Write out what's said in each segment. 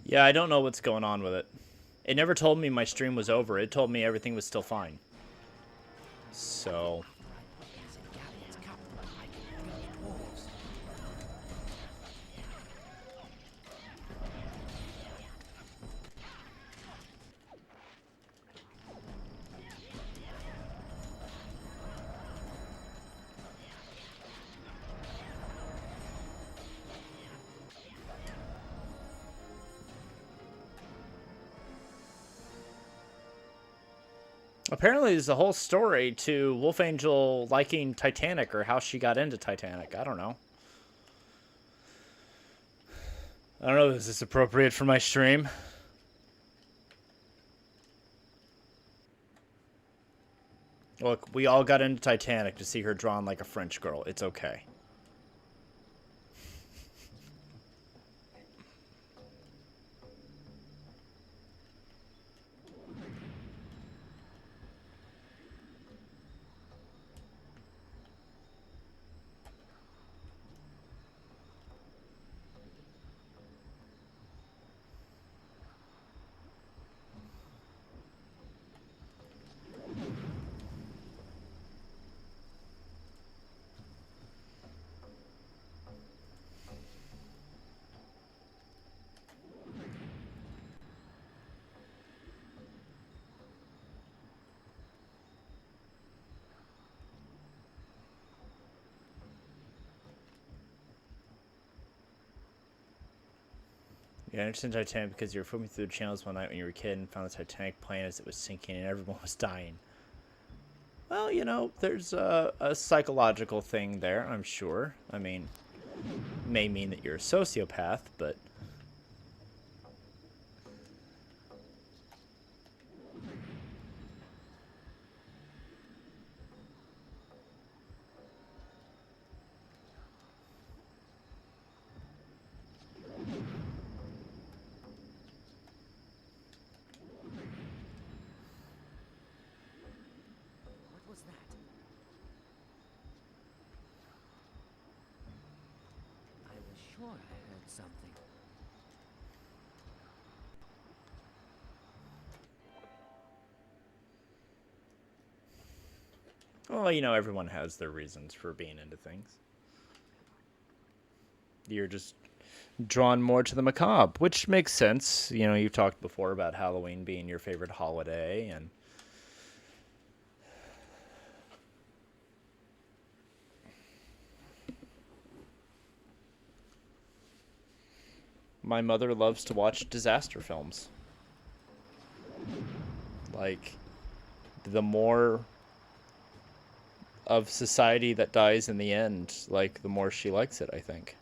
Yeah, I don't know what's going on with it. It never told me my stream was over. It told me everything was still fine. So, apparently there's a whole story to Wolf Angel liking Titanic or how she got into Titanic. I don't know. I don't know if this is appropriate for my stream. Look, we all got into Titanic to see her drawn like a French girl. It's okay. Yeah, I understand Titanic because you were flipping through the channels one night when you were a kid and found the Titanic plane as it was sinking and everyone was dying. Well, you know, there's a psychological thing there, I'm sure. I mean, may mean that you're a sociopath, but What was that? I was sure I heard something. well, you know, everyone has their reasons for being into things. You're just drawn more to the macabre, which makes sense. You know, you've talked before about Halloween being your favorite holiday, and my mother loves to watch disaster films. Like, the more of society that dies in the end, like, the more she likes it, I think.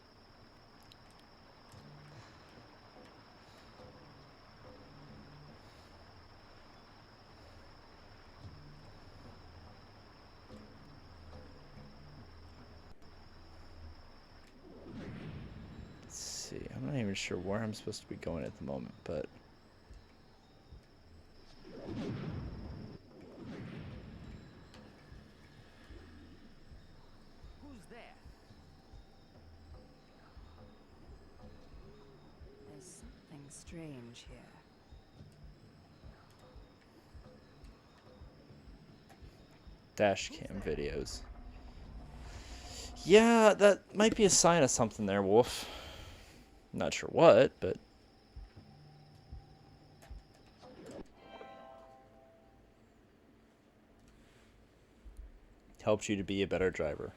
Let's see. I'm not even sure where I'm supposed to be going at the moment, but Who's there? There's something strange here. dash cam videos. Yeah, that might be a sign of something there, Wolf. Not sure what, but helps you to be a better driver.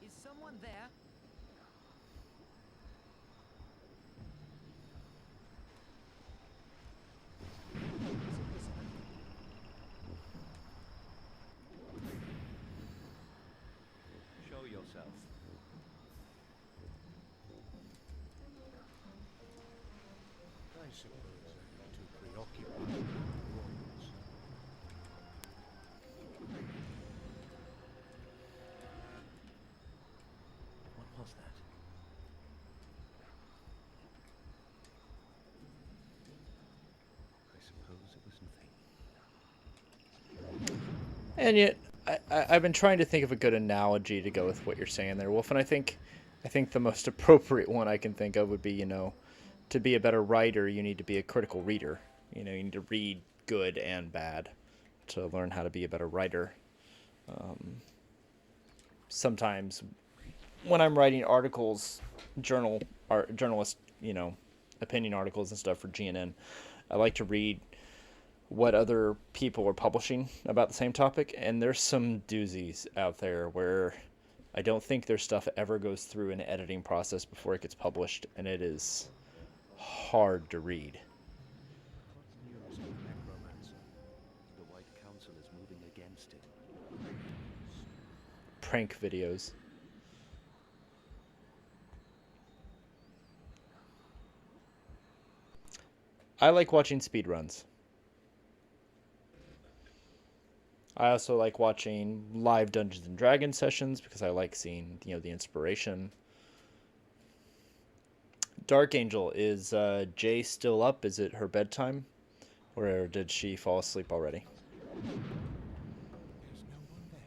Is someone there? Show yourself. I suppose I am too preoccupied with roles. What was that? I suppose it was nothing. And yet, I've been trying to think of a good analogy to go with what you're saying there, Wolf. And I think the most appropriate one I can think of would be, to be a better writer, you need to be a critical reader. You need to read good and bad to learn how to be a better writer. Sometimes, when I'm writing articles, journalist, opinion articles and stuff for GNN, I like to read what other people are publishing about the same topic, and there's some doozies out there where I don't think their stuff ever goes through an editing process before it gets published, and it is hard to read. What's news on the necromancer? The White Council is moving against him. Prank videos. I like watching speedruns. I also like watching live Dungeons and Dragons sessions because I like seeing, the inspiration. Dark Angel, is Jay still up? Is it her bedtime? Or did she fall asleep already? There's no one there.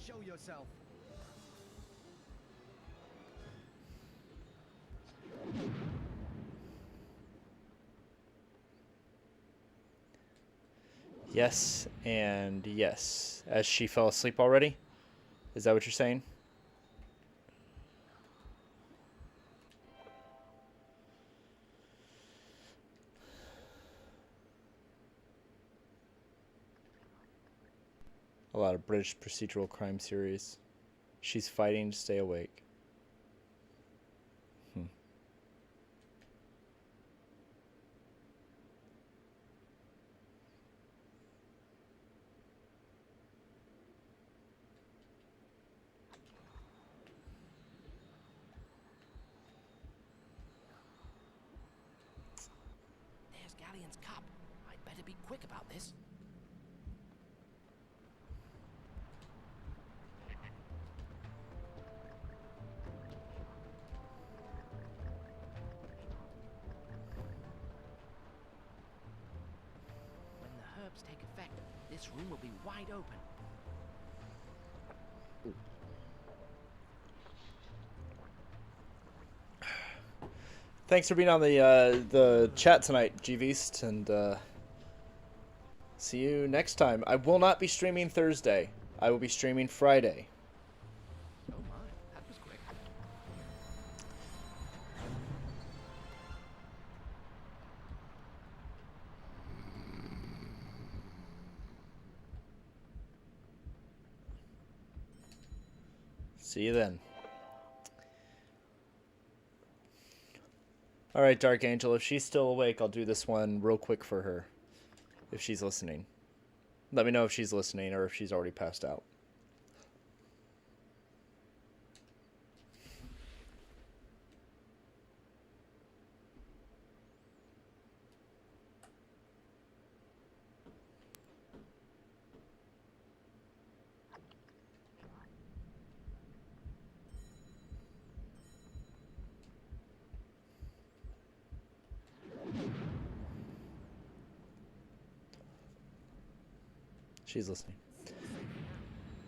Show yourself. Yes, and yes. As she fell asleep already? Is that what you're saying? A lot of British procedural crime series. She's fighting to stay awake. There's Galleon's cup. I'd better be quick about this. When the herbs take effect, this room will be wide open. Thanks for being on the chat tonight, GVeast, and see you next time. I will not be streaming Thursday. I will be streaming Friday. Oh my, that was quick. See you then. All right, Dark Angel, if she's still awake, I'll do this one real quick for her. If she's listening. Let me know if she's listening or if she's already passed out. She's listening.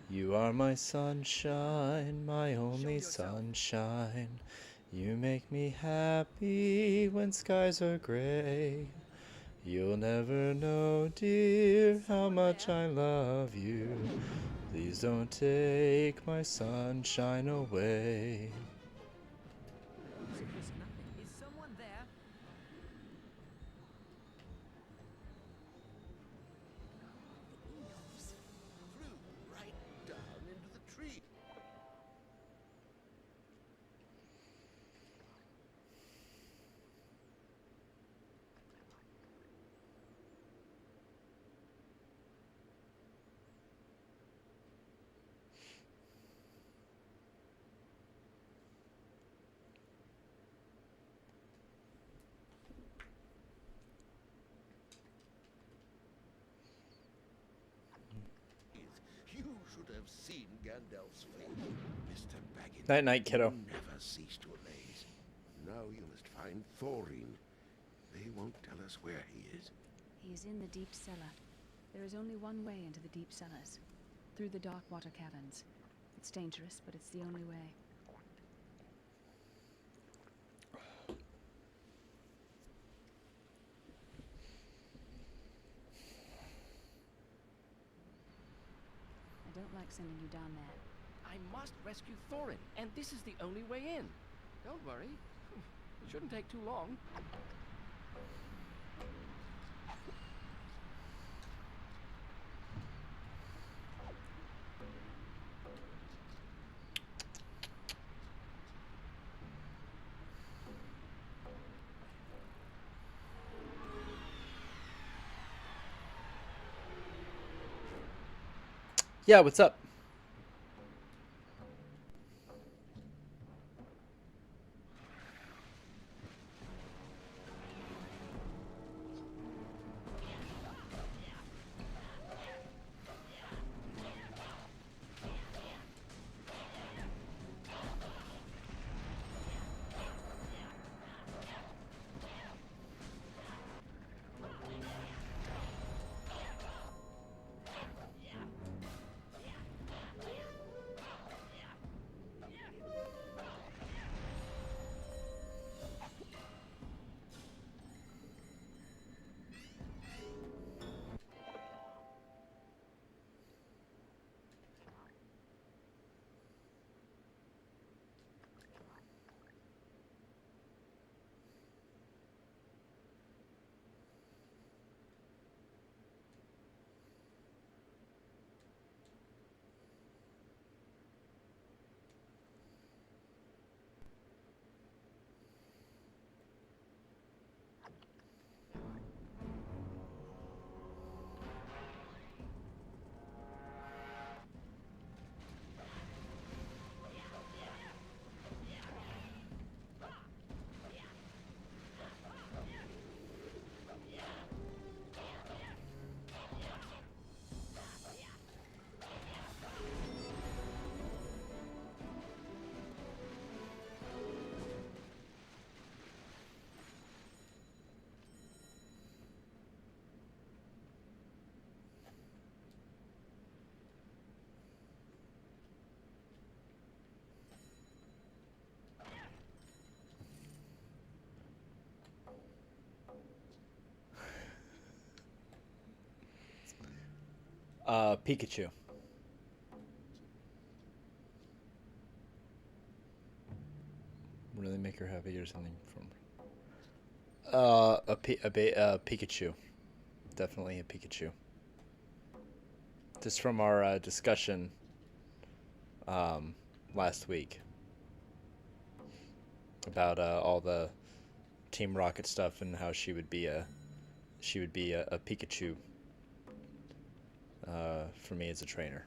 You are my sunshine, my only sunshine. You make me happy when skies are gray. You'll never know, dear, how much I love you. Please don't take my sunshine away. It was nothing. Is someone there? Flew right down into the tree. seen Gandalf's face. Mr. Baggins, Night night, kiddo. you never cease to amaze. Now you must find Thorin. They won't tell us where he is. He is in the deep cellar. There is only one way into the deep cellars. Through the dark water caverns. It's dangerous, but it's the only way. I don't like sending you down there. I must rescue Thorin, and this is the only way in. Don't worry. It shouldn't take too long. Yeah, what's up? Pikachu. Really make her happy or something from. Pikachu. Definitely a Pikachu. Just from our discussion last week about all the Team Rocket stuff and how she would be a Pikachu for me as a trainer.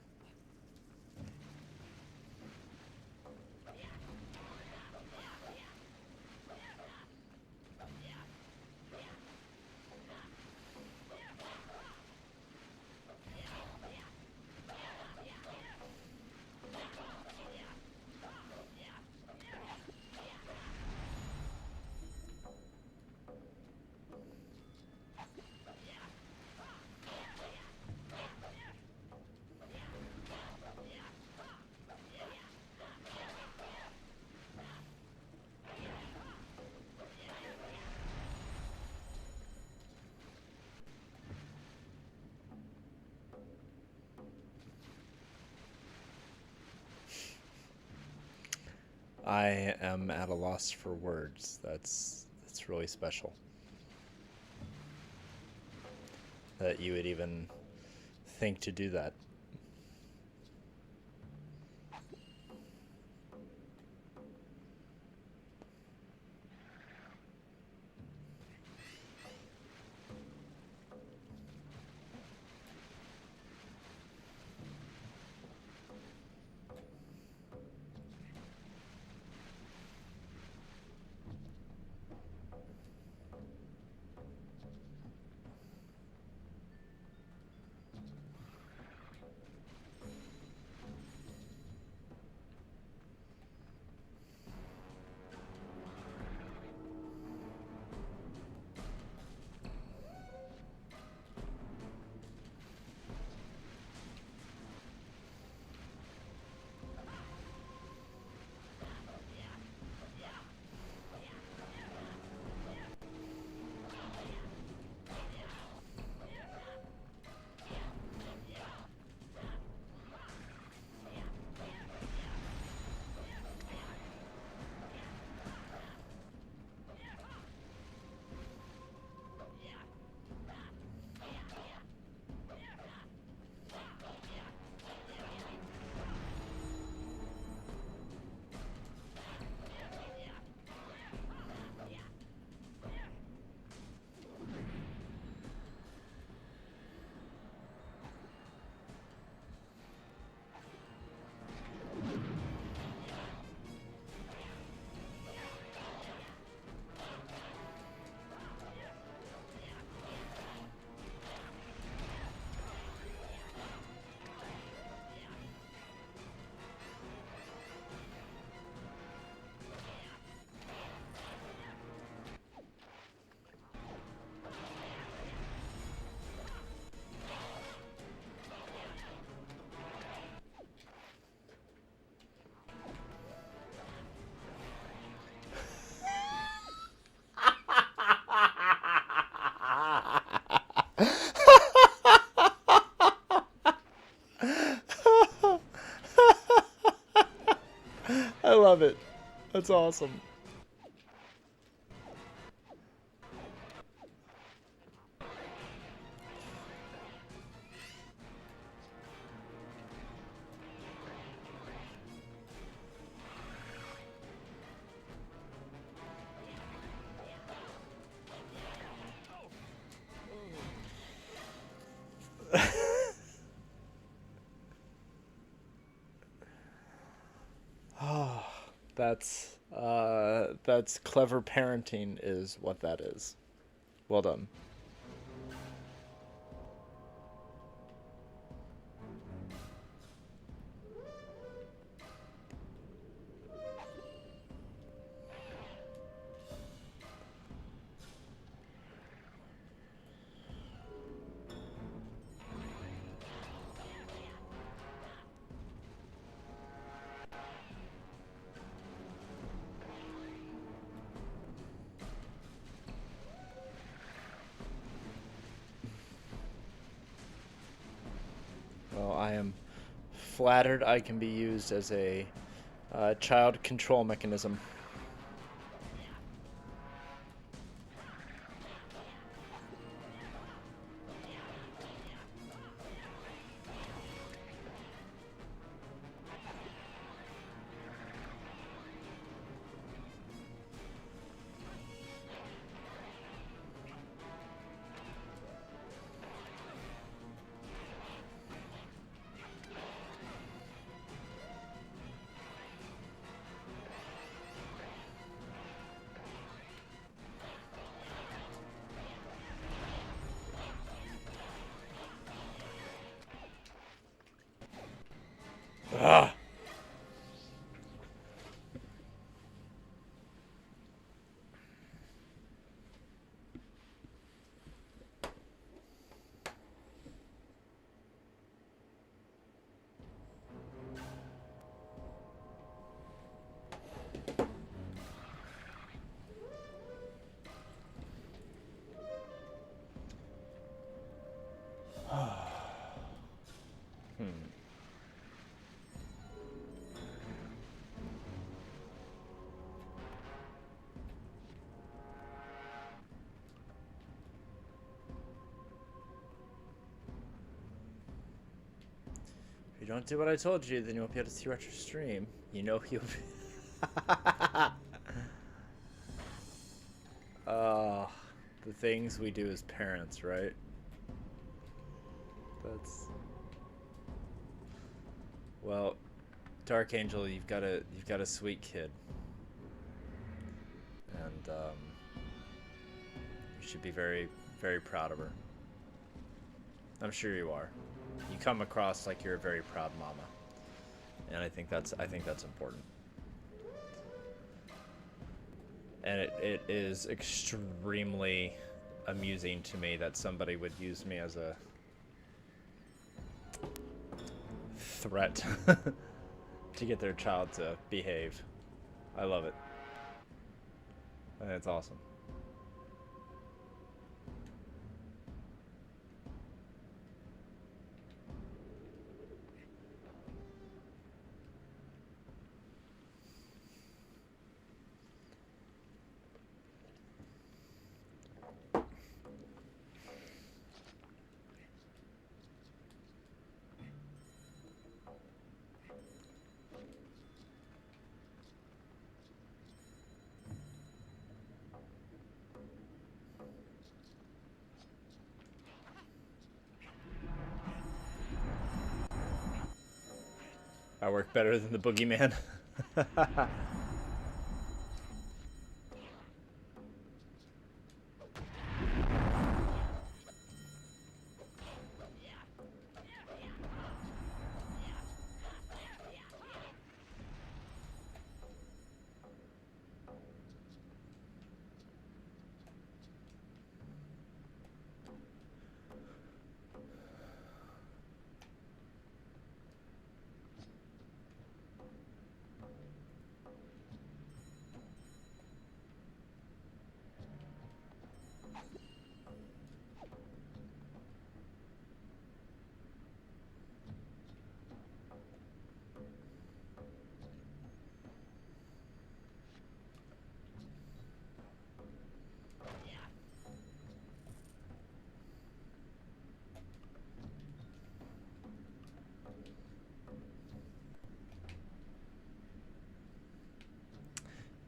I am at a loss for words. That's really special. That you would even think to do that. love it. That's awesome. That's clever parenting is what that is. Well done. Well, I am flattered I can be used as a child control mechanism. Ah. If you don't do what I told you, then you won't be able to see retro stream. You know you'll be... the things we do as parents, right? That's... Well, Dark Angel, you've got a sweet kid. And you should be very, very proud of her. I'm sure you are. You come across like you're a very proud mama, and I think that's important. And it is extremely amusing to me that somebody would use me as a threat to get their child to behave. I love it. I think it's awesome. I work better than the boogeyman.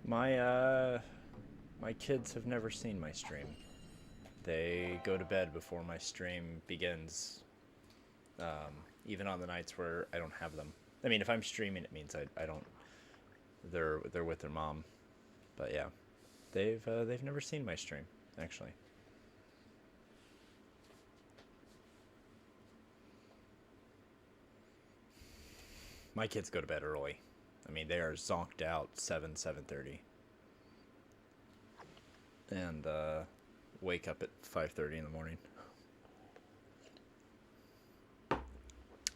My kids have never seen my stream. They go to bed before my stream begins. Even on the nights where I don't have them. I mean, if I'm streaming, it means I don't. They're with their mom, but yeah, they've never seen my stream actually. My kids go to bed early. I mean, they are zonked out 7:30, and wake up at 5:30 in the morning.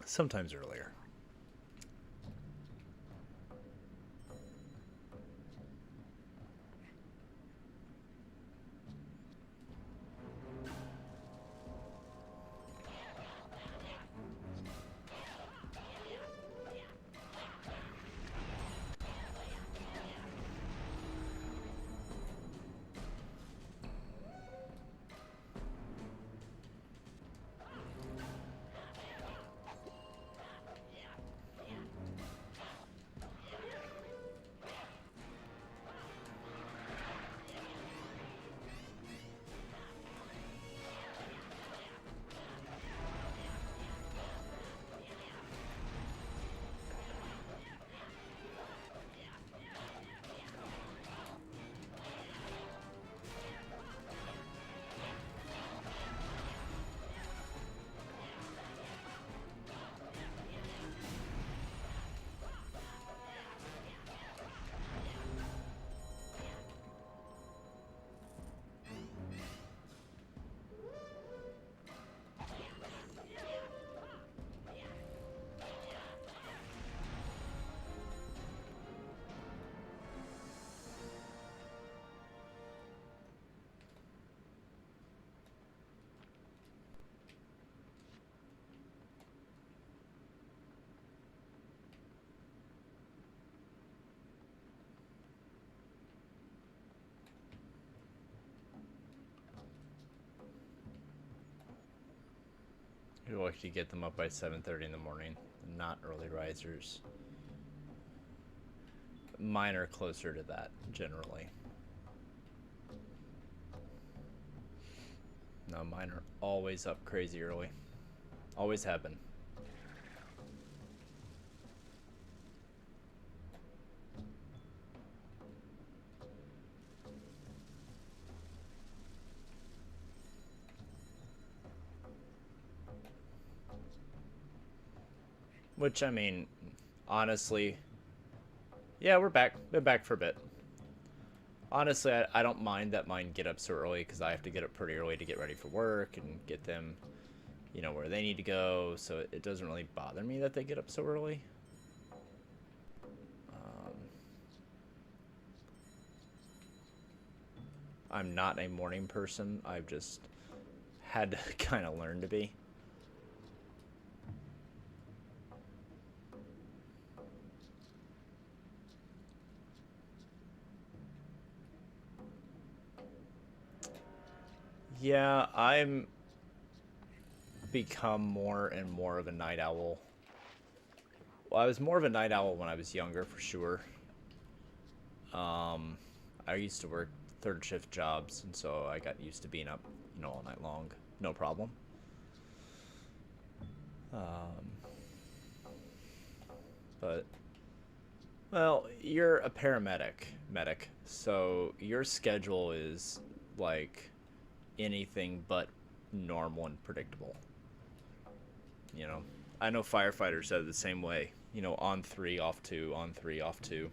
Sometimes earlier. You'll actually get them up by 7:30 in the morning, not early risers. Mine are closer to that, generally. No, mine are always up crazy early. Always have been. Which, I mean, honestly, yeah, we're back. Been back for a bit. Honestly, I don't mind that mine get up so early because I have to get up pretty early to get ready for work and get them, you know, where they need to go. So it doesn't really bother me that they get up so early. I'm not a morning person. I've just had to kind of learn to be. Yeah, I'm become more and more of a night owl. Well, I was more of a night owl when I was younger, for sure. I used to work third shift jobs, and so I got used to being up, you know, all night long, no problem. But well, you're a medic, so your schedule is like anything but normal and predictable. You know, I know firefighters are the same way. You know, on 3, off 2, on 3, off 2.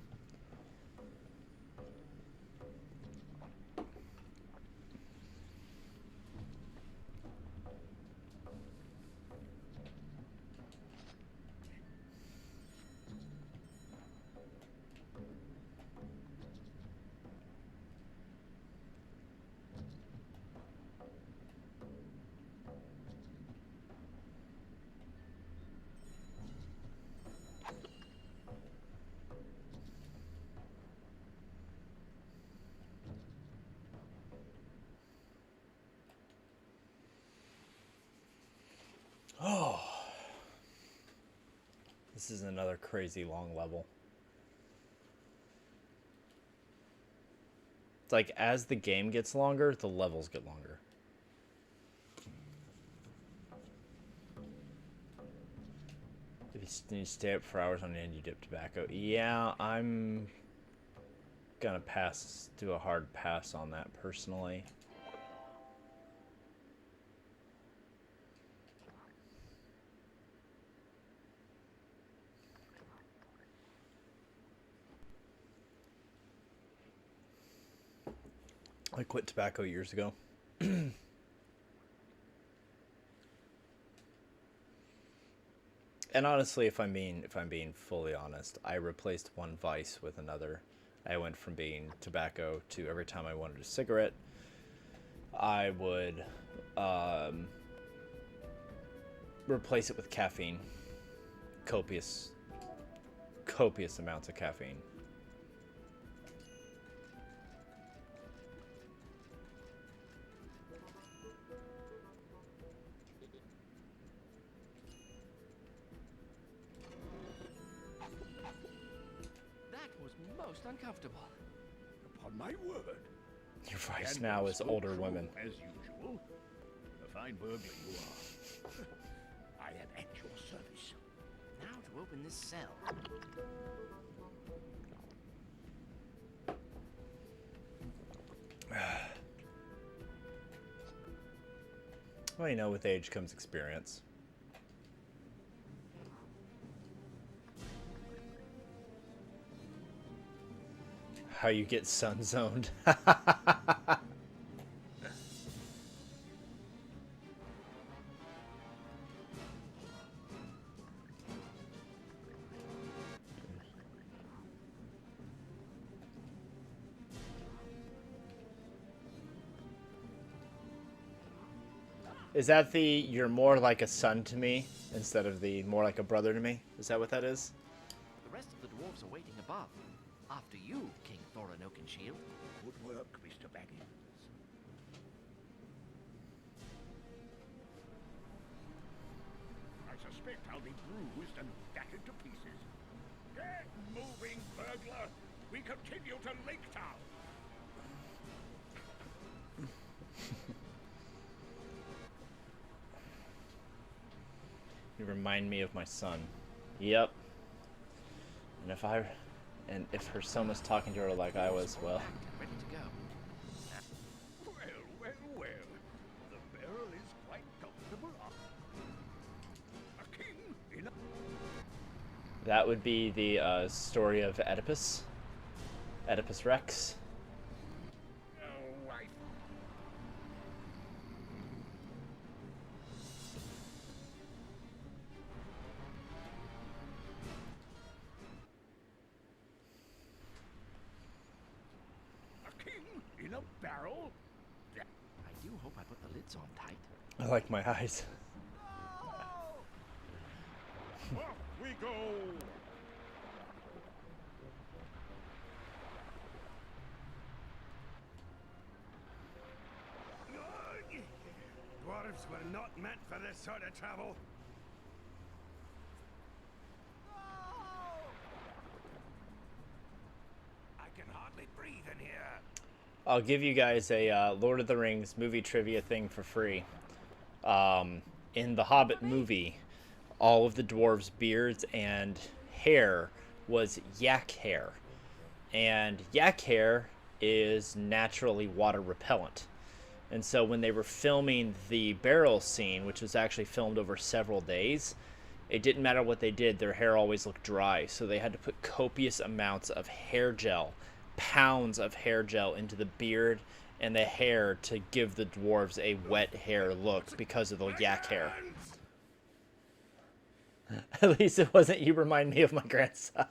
Oh, this is another crazy long level. It's like as the game gets longer, the levels get longer. If you stay up for hours on end, you dip tobacco. Yeah, I'm gonna do a hard pass on that personally. I quit tobacco years ago. And honestly, if I'm being fully honest, I replaced one vice with another. I went from being tobacco to every time I wanted a cigarette, I would replace it with caffeine. Copious amounts of caffeine. That was most uncomfortable. Upon my word. Your vice now is older women. As usual. A fine burglar you are. I am at your service. Now to open this cell. Well, you know, with age comes experience. How you get sun zoned. Is that the you're more like a son to me instead of the more like a brother to me? Is that what that is? The rest of the dwarves are waiting above. After you, King Thorin Oakenshield. Good work, Mr. Baggins. I suspect I'll be bruised and battered to pieces. Get moving, burglar! We continue to Lake Town! You remind me of my son. Yep. And if her son was talking to her like I was, well. Ready to go. Well. The barrel is quite comfortable. A king in a... That would be the story of Oedipus. Oedipus Rex. Oh, a king in a barrel? I do hope I put the lids on tight. I like my eyes. Off we go! Dwarves were not meant for this sort of travel. I can hardly breathe in here. I'll give you guys a Lord of the Rings movie trivia thing for free. In the Hobbit movie, all of the dwarves' beards and hair was yak hair. And yak hair is naturally water repellent. And so when they were filming the barrel scene, which was actually filmed over several days, it didn't matter what they did, their hair always looked dry. So they had to put copious amounts of hair gel, pounds of hair gel into the beard and the hair to give the dwarves a wet hair look because of the yak hair. At least it wasn't you remind me of my grandson.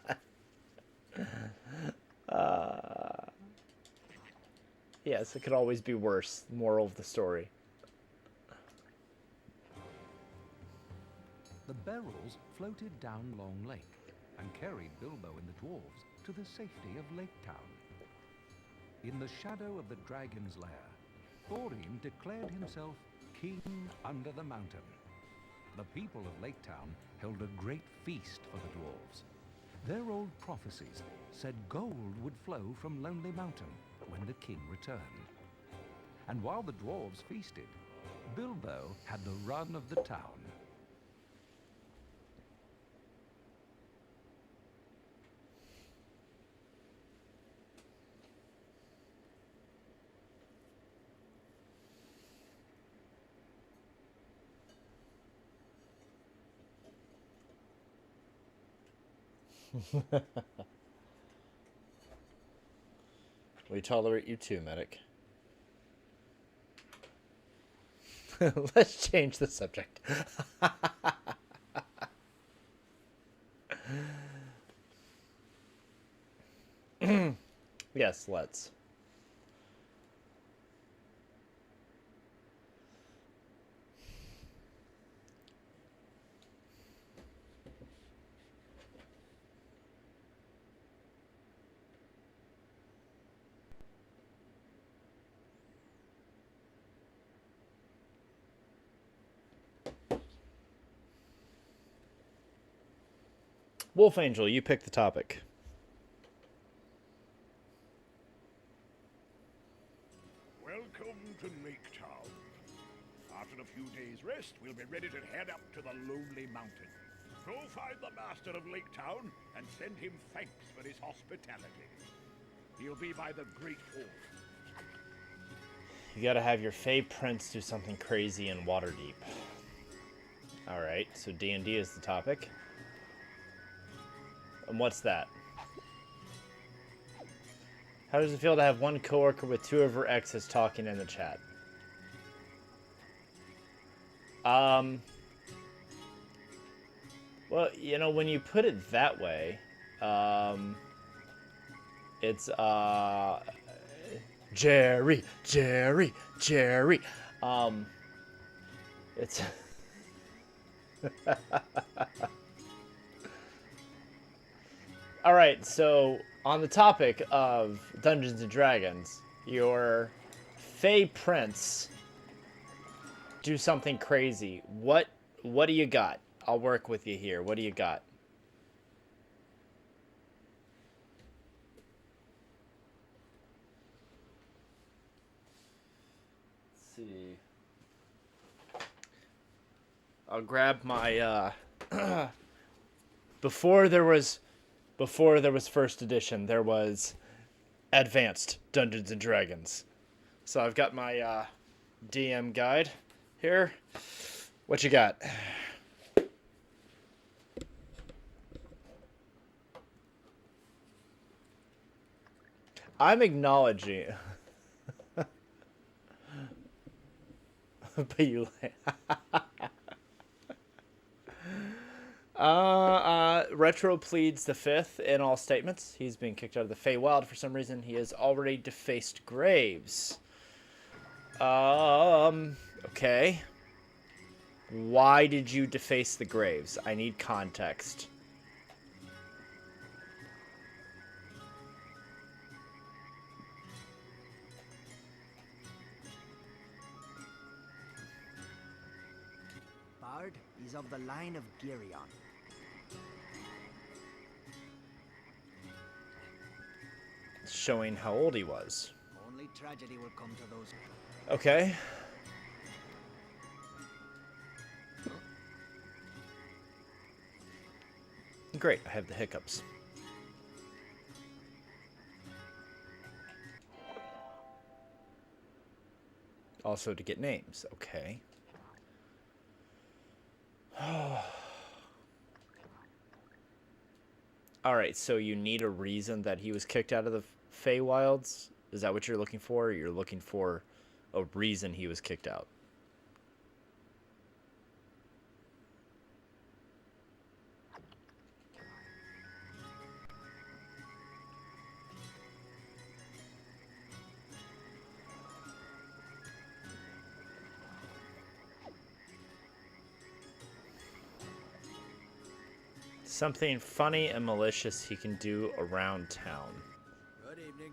Yes, it could always be worse. Moral of the story. The barrels floated down Long Lake and carried Bilbo and the dwarves to the safety of Lake Town. In the shadow of the dragon's lair, Thorin declared himself king under the mountain. The people of Lake Town held a great feast for the dwarves. Their old prophecies said gold would flow from Lonely Mountain, when the king returned. And while the dwarves feasted, Bilbo had the run of the town. We tolerate you too, medic. Let's change the subject. Yes, let's. Wolf Angel, you pick the topic. Welcome to Lake Town. After a few days' rest, we'll be ready to head up to the Lonely Mountain. Go find the master of Lake Town and send him thanks for his hospitality. He'll be by the Great Hall. You gotta have your Fey Prince do something crazy in Waterdeep. Alright, so D&D is the topic. And what's that? How does it feel to have one coworker with two of her exes talking in the chat? Well, you know, when you put it that way, it's, Jerry. It's... Alright, so on the topic of Dungeons and Dragons, your Fey Prince do something crazy. What do you got? I'll work with you here. What do you got? Let's see. I'll grab my before there was first edition, there was Advanced Dungeons and Dragons. So I've got my DM guide here. What you got? I'm acknowledging. But you. Retro pleads the fifth in all statements. He's being kicked out of the Feywild for some reason. He has already defaced graves. Okay. Why did you deface the graves? I need context. Bard is of the line of Girion. Showing how old he was. Only tragedy will come to those. Okay. Great, I have the hiccups. Also to get names, okay. Alright, so you need a reason that he was kicked out of the Feywilds? Is that what you're looking for? Or you're looking for a reason he was kicked out? Something funny and malicious he can do around town. Good evening.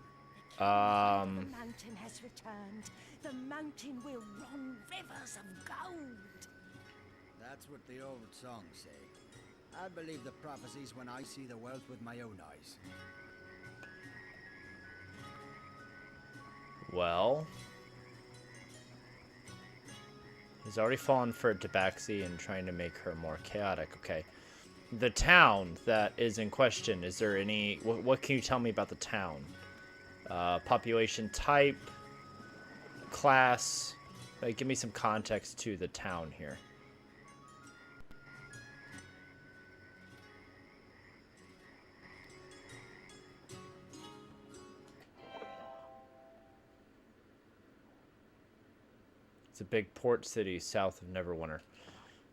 The mountain has returned. The mountain will run rivers of gold. That's what the old songs say. I believe the prophecies when I see the wealth with my own eyes. Well, he's already fallen for Tabaxi and trying to make her more chaotic. Okay. The town that is in question, is there any... What can you tell me about the town? Population type, class... Like, give me some context to the town here. It's a big port city south of Neverwinter.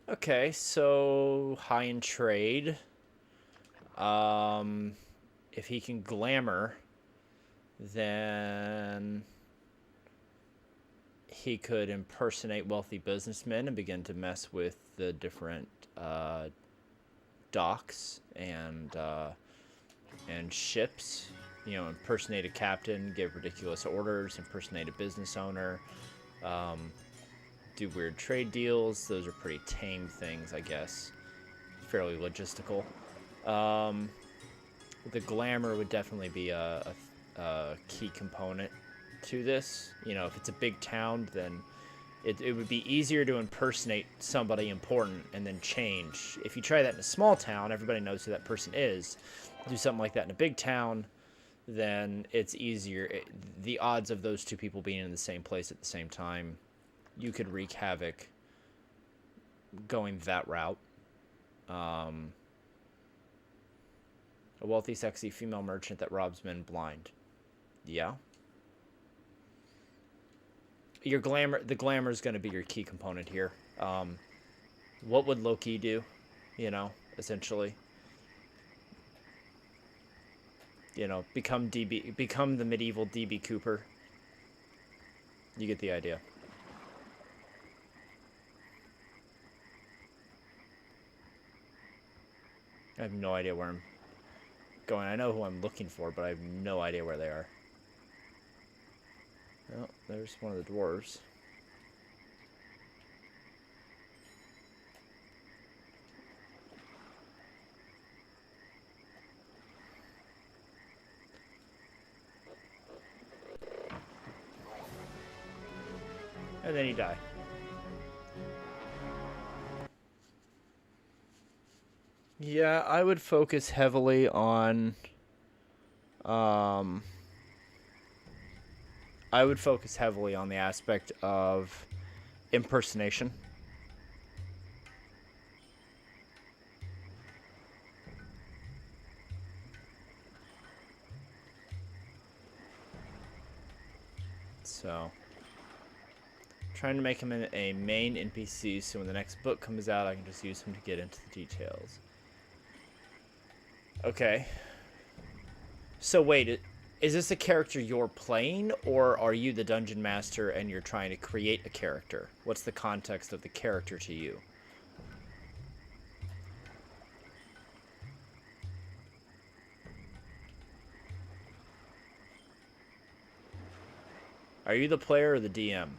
Okay, so high in trade. If he can glamour, then he could impersonate wealthy businessmen and begin to mess with the different docks and ships. You know, impersonate a captain, give ridiculous orders, impersonate a business owner, do weird trade deals. Those are pretty tame things, I guess. Fairly logistical. The glamour would definitely be a key component to this. You know, if it's a big town, then it would be easier to impersonate somebody important and then change. If you try that in a small town, everybody knows who that person is. Do something like that in a big town, then it's easier. The odds of those two people being in the same place at the same time, you could wreak havoc going that route. A wealthy, sexy female merchant that robs men blind. Yeah. The glamour is going to be your key component here. What would Loki do? You know, essentially. You know, become the medieval DB Cooper. You get the idea. I have no idea where I'm going. I know who I'm looking for, but I have no idea where they are. Well, there's one of the dwarves. And then you die. Yeah, I would focus heavily on... I would focus heavily on the aspect of impersonation. So, trying to make him a main NPC so when the next book comes out, I can just use him to get into the details. Okay. So wait, is this a character you're playing, or are you the dungeon master and you're trying to create a character? What's the context of the character to you? Are you the player or the DM?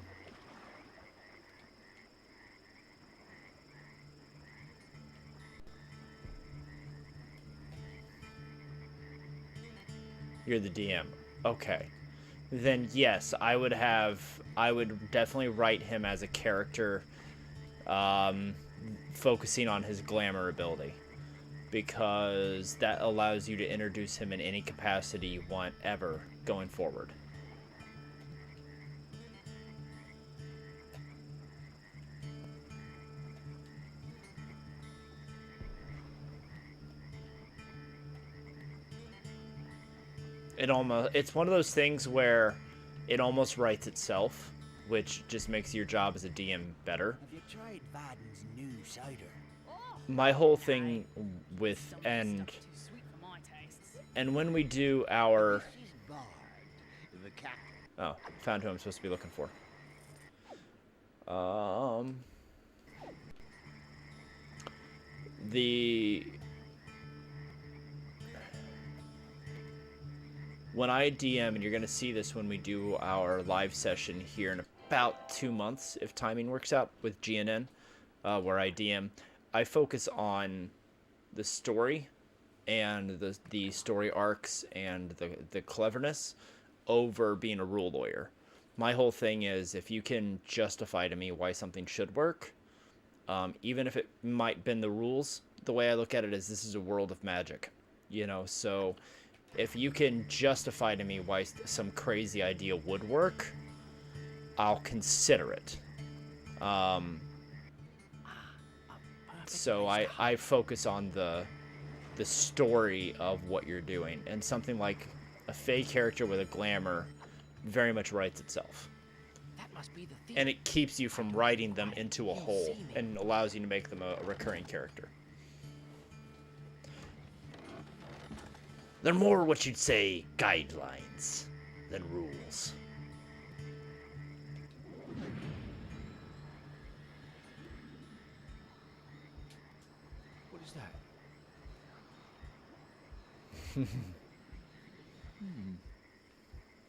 You're the DM. Okay. Then yes, I would definitely write him as a character, focusing on his glamour ability, because that allows you to introduce him in any capacity you want ever going forward. It's one of those things where it almost writes itself, which just makes your job as a DM better. Have you tried Vaden's new cider? My whole thing with and when we do our found who I'm supposed to be looking for. When I DM, and you're going to see this when we do our live session here in about 2 months, if timing works out, with GNN, where I DM, I focus on the story and the story arcs and the cleverness over being a rule lawyer. My whole thing is, if you can justify to me why something should work, even if it might bend the rules, the way I look at it is this is a world of magic, you know. So if you can justify to me why some crazy idea would work, I'll consider it. So I focus on the story of what you're doing, and something like a Fey character with a glamour very much writes itself. That must be the thief. And it keeps you from writing them into a hole and allows you to make them a recurring character. They're more what you'd say guidelines than rules. What is that?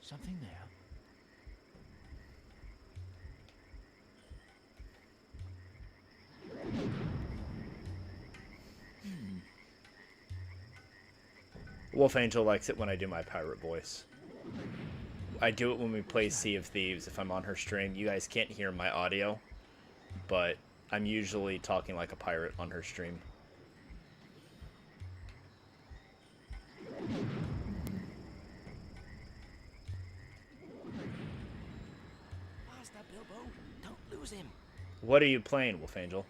Something there. Wolf Angel likes it when I do my pirate voice. I do it when we play Sea of Thieves if I'm on her stream. You guys can't hear my audio, but I'm usually talking like a pirate on her stream. Faster, Bilbo. Don't lose him. What are you playing, Wolf Angel?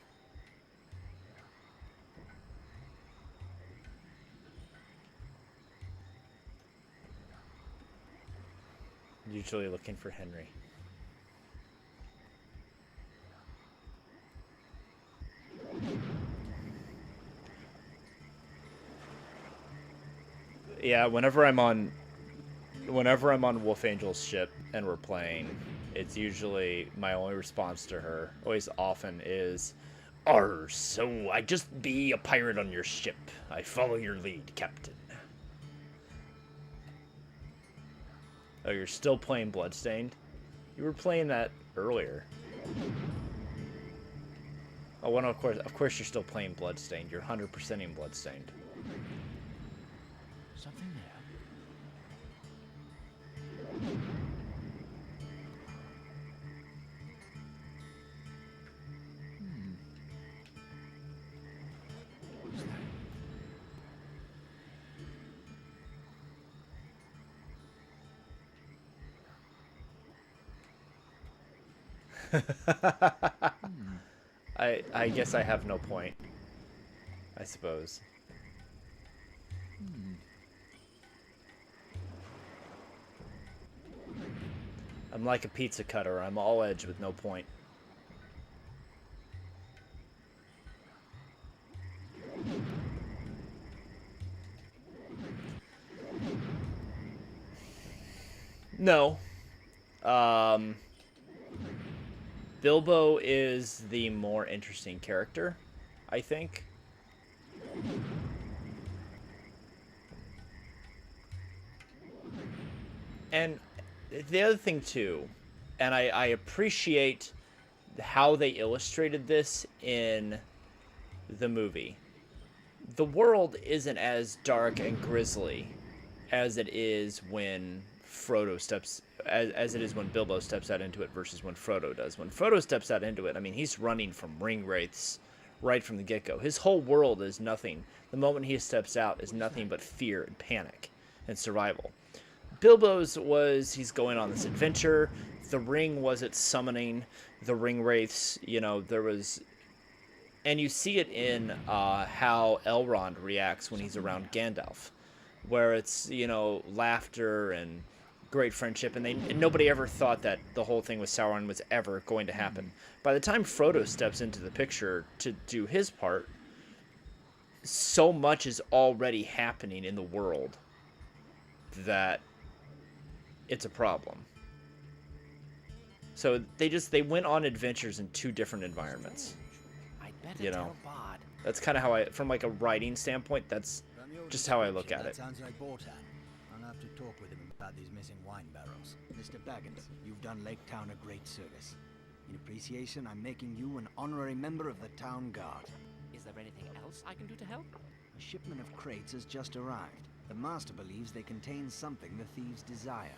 Usually looking for Henry. Yeah, whenever I'm on Wolf Angel's ship and we're playing, it's usually my only response to her, always often, is, "Arr, so I just be a pirate on your ship. I follow your lead, Captain." Oh, you're still playing Bloodstained? You were playing that earlier. Oh, well, no, of course you're still playing Bloodstained. You're 100%ing Bloodstained. Something there. What is that? I guess I have no point, I suppose. I'm like a pizza cutter. I'm all edge with no point. No. Bilbo is the more interesting character, I think. And the other thing too, and I appreciate how they illustrated this in the movie. The world isn't as dark and grisly as it is when Frodo steps, as it is when Bilbo steps out into it versus when Frodo does. When Frodo steps out into it, I mean, he's running from ring wraiths right from the get-go. His whole world is nothing. The moment he steps out is nothing but fear and panic and survival. Bilbo's was, he's going on this adventure. The ring was it summoning the ring wraiths. You know, there was, and you see it in how Elrond reacts when he's around Gandalf, where it's, you know, laughter and great friendship, and nobody ever thought that the whole thing with Sauron was ever going to happen. By the time Frodo steps into the picture to do his part, so much is already happening in the world that it's a problem. So they went on adventures in two different environments. I'd better You know. tell Bard. That's kind of how I, from like a writing standpoint, that's From your just how I look description, at it. That sounds like Bortan. I'll have to talk with him about these missing wine barrels. Mr. Baggins, you've done Lake Town a great service. In appreciation, I'm making you an honorary member of the town guard. Is there anything else I can do to help? A shipment of crates has just arrived. The master believes they contain something the thieves desire.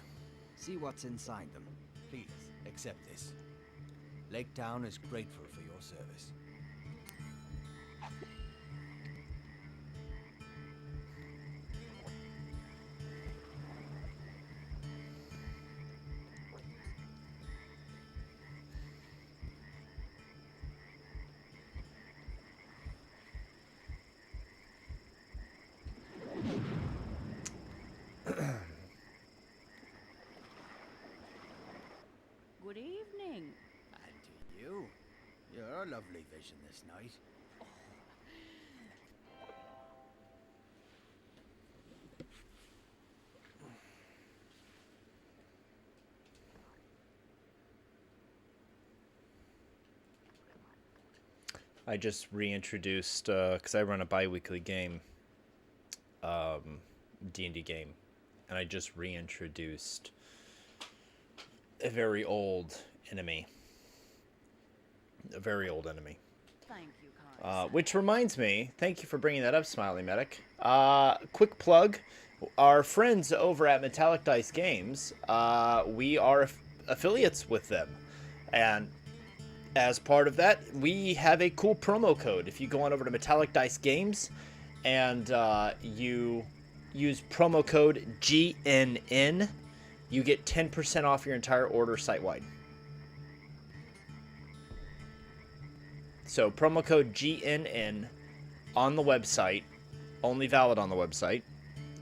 See what's inside them. Please, accept this. Lake Town is grateful for your service. Good evening. And to you. You're a lovely vision this night. I just reintroduced, because I run a bi-weekly game, D&D game, and I just reintroduced a very old enemy. A very old enemy. Thank you, kind sir. Which reminds me, thank you for bringing that up, Smiley Medic. Quick plug, our friends over at Metallic Dice Games, we are affiliates with them, and as part of that, we have a cool promo code. If you go on over to Metallic Dice Games and you use promo code GNN, you get 10% off your entire order site-wide. So promo code GNN on the website, only valid on the website.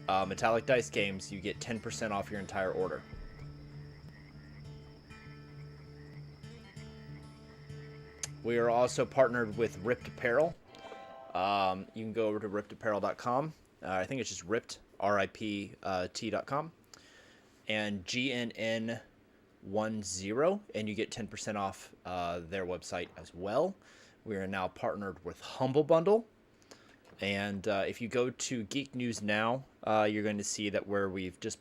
Metallic Dice Games, you get 10% off your entire order. We are also partnered with Ripped Apparel. You can go over to rippedapparel.com. I think it's just ripped, RIPT.com. And GNN10, and you get 10% off their website as well. We are now partnered with Humble Bundle. And if you go to Geek News Now, you're going to see that where we've just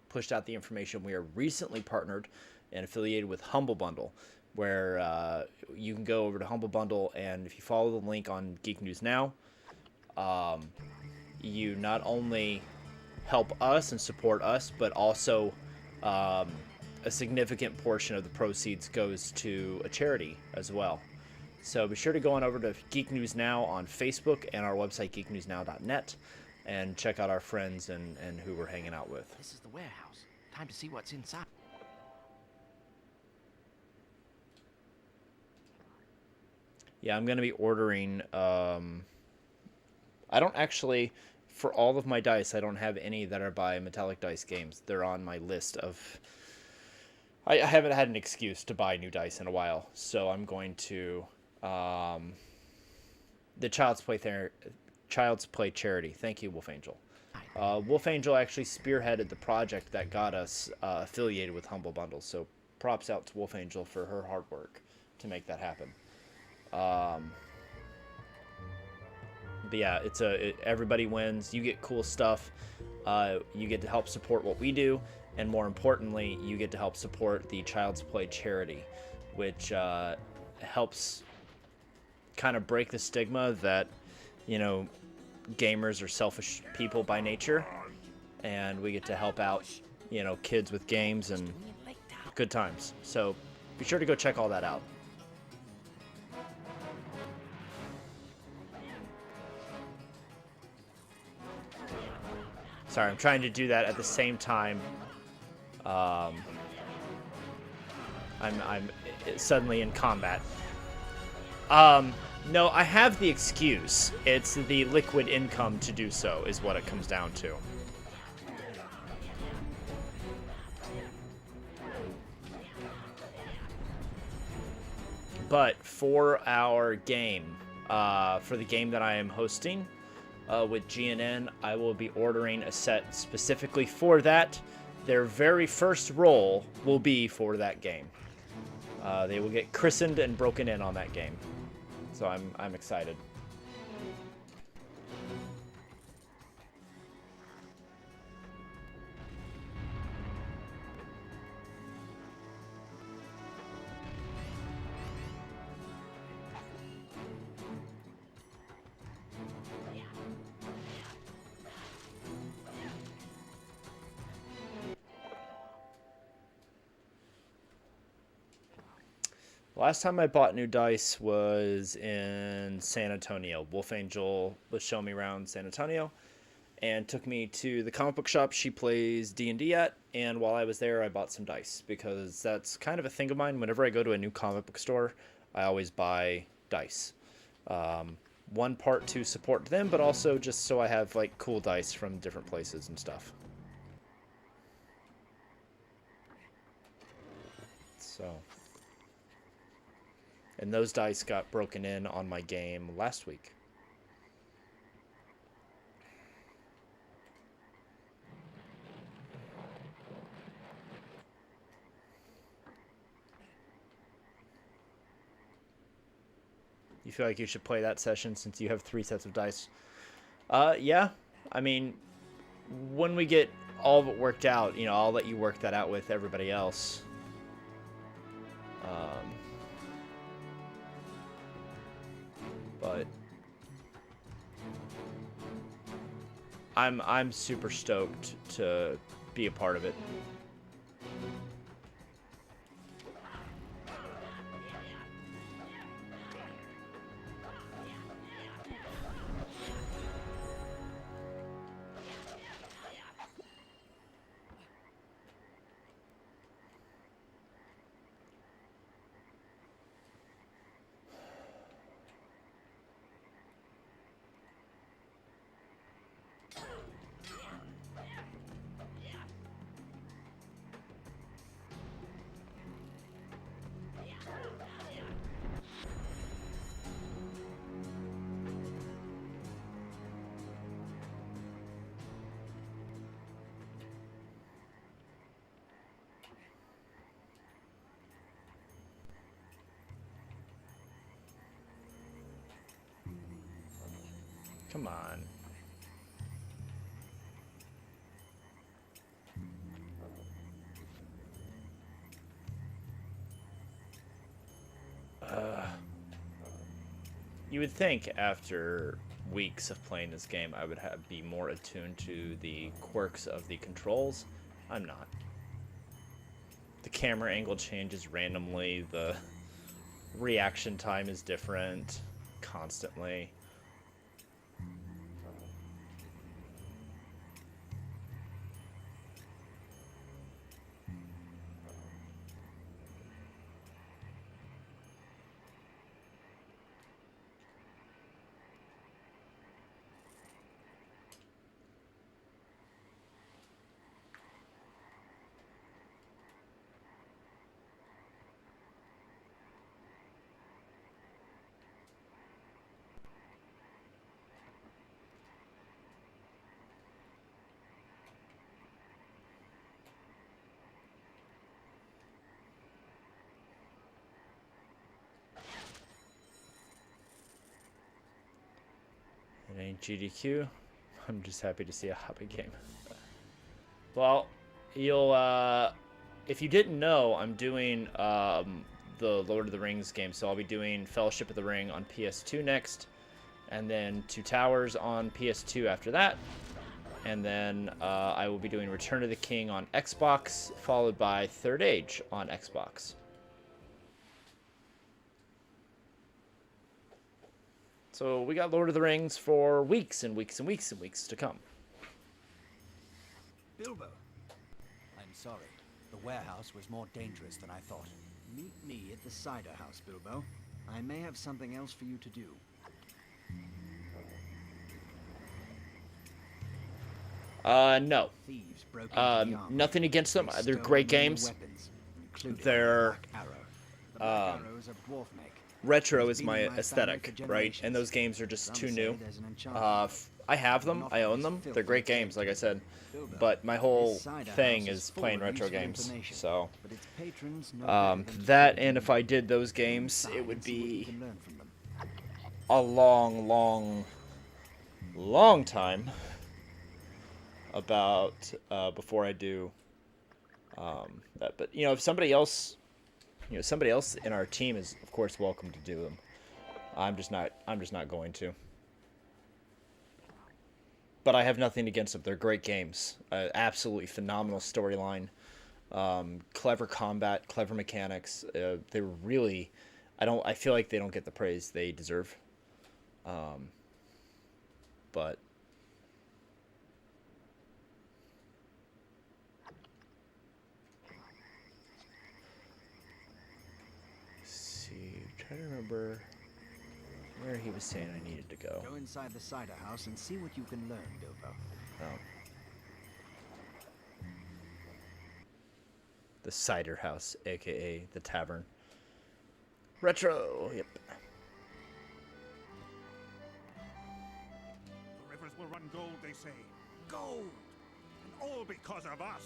pushed out the information, we are recently partnered and affiliated with Humble Bundle, where you can go over to Humble Bundle, and if you follow the link on Geek News Now, you not only help us and support us, but also a significant portion of the proceeds goes to a charity as well. So be sure to go on over to Geek News Now on Facebook and our website, geeknewsnow.net, and check out our friends and who we're hanging out with. This is the warehouse. Time to see what's inside. Yeah, I'm going to be ordering, I don't actually, for all of my dice, I don't have any that are by Metallic Dice Games. They're on my list of, I haven't had an excuse to buy new dice in a while, so I'm going to, the Child's Play charity. Thank you, Wolf Angel. Wolf Angel actually spearheaded the project that got us affiliated with Humble Bundle, so props out to Wolf Angel for her hard work to make that happen. But yeah, everybody wins. You get cool stuff. You get to help support what we do, and more importantly, you get to help support the Child's Play charity, which helps kind of break the stigma that, you know, gamers are selfish people by nature, and we get to help out, you know, kids with games and good times. So be sure to go check all that out. Sorry, I'm trying to do that at the same time. I'm suddenly in combat. No, I have the excuse. It's the liquid income to do so is what it comes down to. But for our game, for the game that I am hosting with GNN, I will be ordering a set specifically for that. Their very first roll will be for that game. They will get christened and broken in on that game. So I'm excited. Last time I bought new dice was in San Antonio. Wolf Angel was showing me around San Antonio and took me to the comic book shop she plays D&D at, and while I was there I bought some dice because that's kind of a thing of mine. Whenever I go to a new comic book store, I always buy dice. One part to support them, but also just so I have like cool dice from different places and stuff. So, and those dice got broken in on my game last week. You feel like you should play that session since you have 3 sets of dice? Yeah. I mean, when we get all of it worked out, you know, I'll let you work that out with everybody else. But I'm super stoked to be a part of it. Come on. You would think after weeks of playing this game, I would be more attuned to the quirks of the controls. I'm not. The camera angle changes randomly. The reaction time is different constantly. It ain't GDQ. I'm just happy to see a Hobbit game. Well, you'll, if you didn't know, I'm doing the Lord of the Rings game, so I'll be doing Fellowship of the Ring on PS2 next, and then Two Towers on PS2 after that, and then I will be doing Return of the King on Xbox, followed by Third Age on Xbox. So we got Lord of the Rings for weeks and weeks and weeks and weeks to come. Bilbo. I'm sorry. The warehouse was more dangerous than I thought. Meet me at the cider house, Bilbo. I may have something else for you to do. No. Thieves broke into the armory. Nothing against them. They They're stole great many games. weapons, including They're the Black Arrow. The Black Arrow is a dwarf make. retro It's is been my in my aesthetic, family for right? generations. And those games are just Some too say new. there's an enchantment. I have them. I own them. They're great games, like I said. But my whole thing is playing retro games. So But its patrons know better than to that, trade and if in I did those games, it would and see what you be can learn from them. a long, long, long time about before I do that. But you know, if somebody else, somebody else in our team is of course welcome to do them. I'm just not going to. But I have nothing against them. They're great games. Absolutely phenomenal storyline. Clever combat, clever mechanics. They were really, I feel like they don't get the praise they deserve. But let's see, try to remember where he was saying I needed to go. Go inside the cider house and see what you can learn, Bilbo. Oh. The cider house, aka the tavern. Retro, yep. The rivers will run gold, they say. Gold! And all because of us!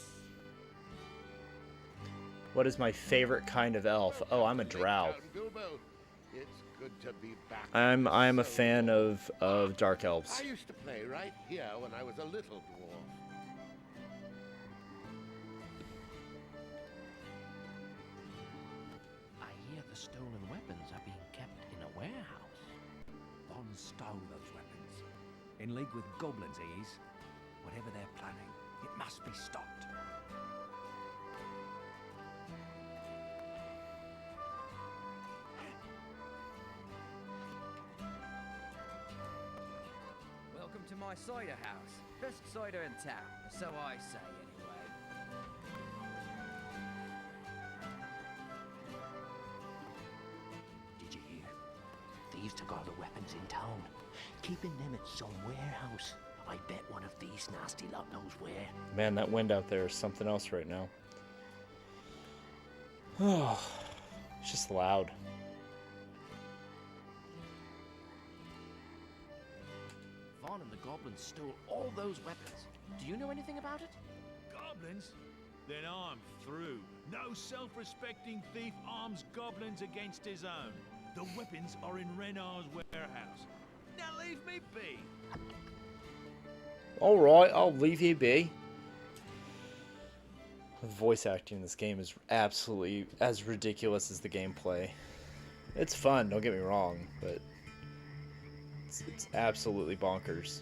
What is my favorite kind of elf? Oh, I'm a drow. Bilbo, it's good to be back. I'm a fan of dark elves. I used to play right here when I was a little dwarf. I hear the stolen weapons are being kept in a warehouse. Bond stole those weapons. In league with goblins, he is. Whatever they're planning, it must be stopped. Welcome to my cider house. Best cider in town, so I say anyway. Did you hear? Thieves took all the weapons in town, keeping them at some warehouse. I bet one of these nasty lot knows where. Man, that wind out there is something else right now. Oh, it's just loud. Vaughn and the goblins stole all those weapons. Do you know anything about it? Goblins? Then I'm through. No self-respecting thief arms goblins against his own. The weapons are in Renard's warehouse. Now leave me be. Alright, I'll leave you be. The voice acting in this game is absolutely as ridiculous as the gameplay. It's fun, don't get me wrong, but it's absolutely bonkers.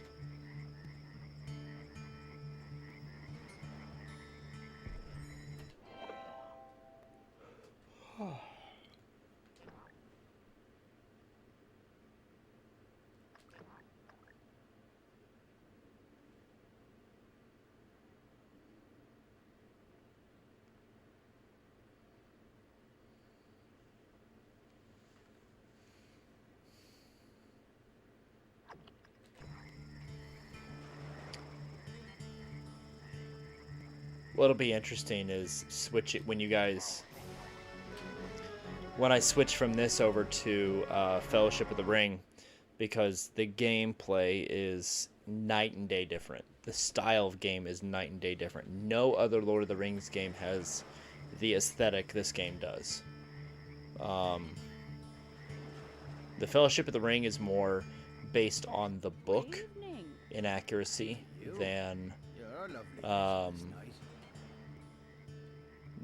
What'll be interesting is switch it when I switch from this over to Fellowship of the Ring, because the gameplay is night and day different. The style of game is night and day different. No other Lord of the Rings game has the aesthetic this game does. The Fellowship of the Ring is more based on the book in accuracy than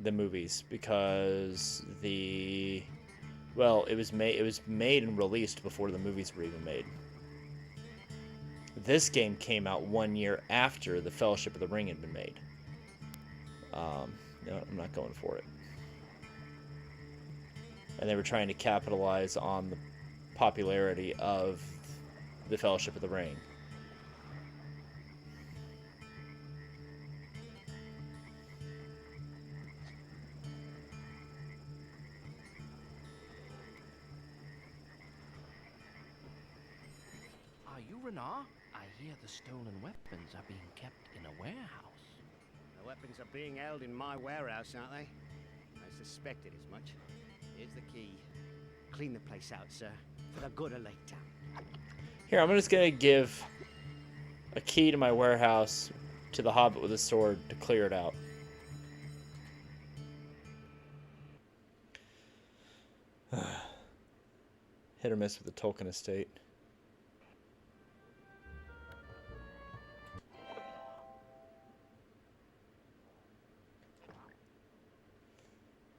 the movies, because it was made and released before the movies were even made. This game came out 1 year after the Fellowship of the Ring had been made. No, I'm not going for it. And they were trying to capitalize on the popularity of the Fellowship of the Ring. Are you Renard? I hear the stolen weapons are being kept in a warehouse. The weapons are being held in my warehouse, aren't they? I suspected as much. Here's the key. Clean the place out, sir, for the good of Lake Town. Here, I'm just gonna give a key to my warehouse to the Hobbit with a sword to clear it out. Hit or miss with the Tolkien estate.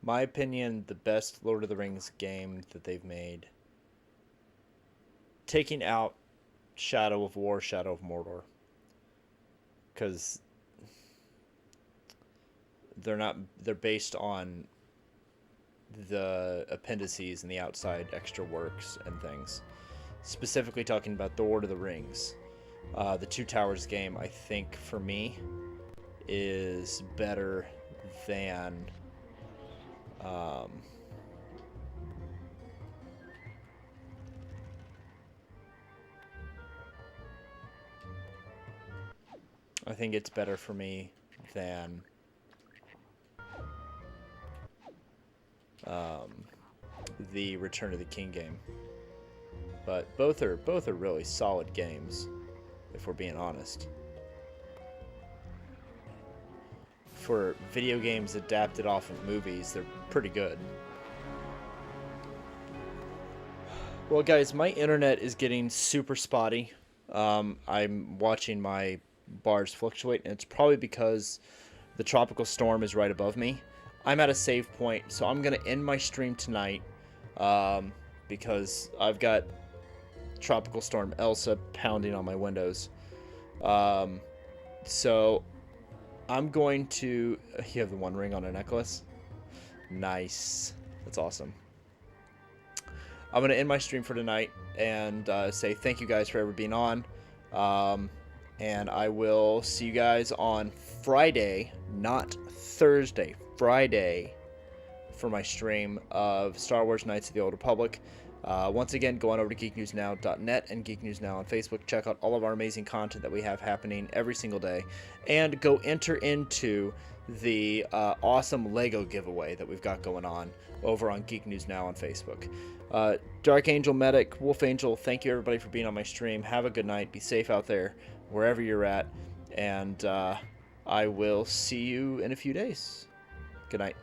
My opinion, the best Lord of the Rings game that they've made. Taking out Shadow of War, Shadow of Mordor. Because they're based on the appendices and the outside extra works and things. Specifically talking about the Lord of the Rings. The Two Towers game, I think, for me, is better than I think it's better for me than the Return of the King game. But both are really solid games, if we're being honest. For video games adapted off of movies, they're pretty good. Well, guys, my internet is getting super spotty. I'm watching my bars fluctuate, and it's probably because the tropical storm is right above me. I'm at a save point, so I'm going to end my stream tonight because I've got Tropical Storm Elsa pounding on my windows. So I'm going to... You have the One Ring on a necklace? Nice. That's awesome. I'm going to end my stream for tonight and say thank you guys for ever being on. And I will see you guys on Friday, not Thursday, Friday, for my stream of Star Wars Knights of the Old Republic. Once again, go on over to geeknewsnow.net and Geek News Now on Facebook. Check out all of our amazing content that we have happening every single day. And go enter into the awesome Lego giveaway that we've got going on over on Geek News Now on Facebook. Dark Angel, Medic, Wolf Angel, thank you everybody for being on my stream. Have a good night. Be safe out there, wherever you're at. And I will see you in a few days. Good night.